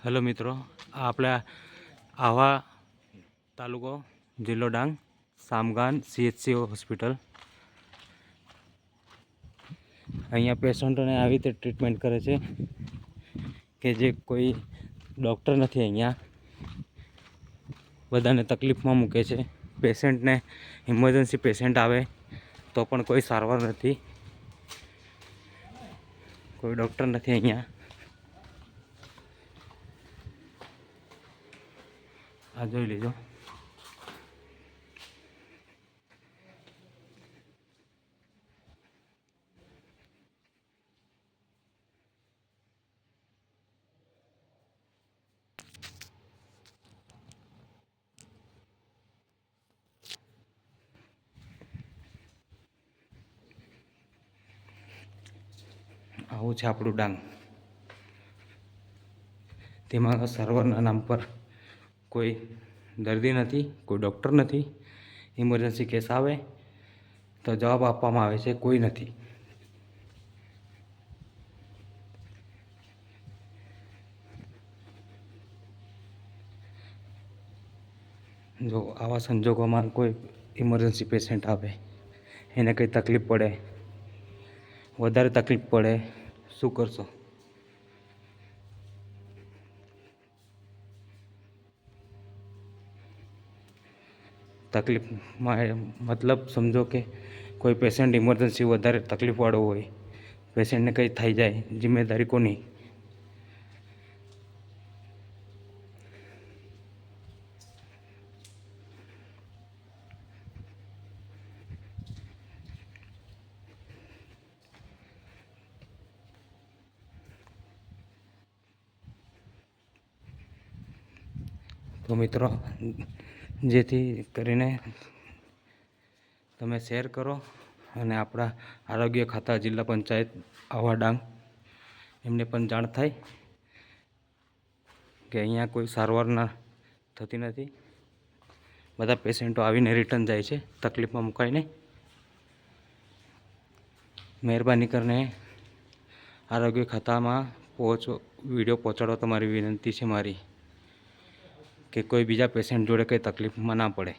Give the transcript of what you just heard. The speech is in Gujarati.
હેલો મિત્રો, આ આપણે આહવા તાલુકો જિલ્લો ડાંગ સામગાન CHC હોસ્પિટલ. અહીંયા પેશન્ટોને આવી રીતે ટ્રીટમેન્ટ કરે છે કે જે કોઈ ડૉક્ટર નથી. અહીંયા બધાને તકલીફમાં મૂકે છે. પેશન્ટને ઇમરજન્સી પેશન્ટ આવે તો પણ કોઈ સારવાર નથી, કોઈ ડૉક્ટર નથી અહીંયા. આ જોઈ લેજો. આવું છે આપણું ડાંગ. તેમાં સારવારના નામ પર કોઈ દર્દી નથી, કોઈ ડૉક્ટર નથી. ઇમરજન્સી કેસ આવે તો જવાબ આપવામાં આવે છે, કોઈ નથી. જો આવા સંજોગોમાં કોઈ ઇમરજન્સી પેશન્ટ આવે, એને કંઈ તકલીફ પડે, વધારે તકલીફ પડે, શું કરશો? તકલીફમાં મતલબ સમજો કે કોઈ પેશન્ટ ઇમરજન્સી વધારે તકલીફવાળો હોય, પેશન્ટને કંઈ થઈ જાય, જિમ્મેદારી કોની? તો મિત્રો, જેથી કરીને તમે શેર કરો અને આપણા આરોગ્ય ખાતા જિલ્લા પંચાયત આહવા ડાંગ એમને પણ જાણ થાય કે અહીંયા કોઈ સારવારના થતી નથી. બધા પેશન્ટો આવીને રિટર્ન જાય છે, તકલીફમાં મુકાઈને. મહેરબાની કરીને આરોગ્ય ખાતામાં વિડીયો પહોંચાડો તમારી વિનંતી છે મારી, કે કોઈ બીજા પેશન્ટ જોડે કંઈ તકલીફમાં ના પડે.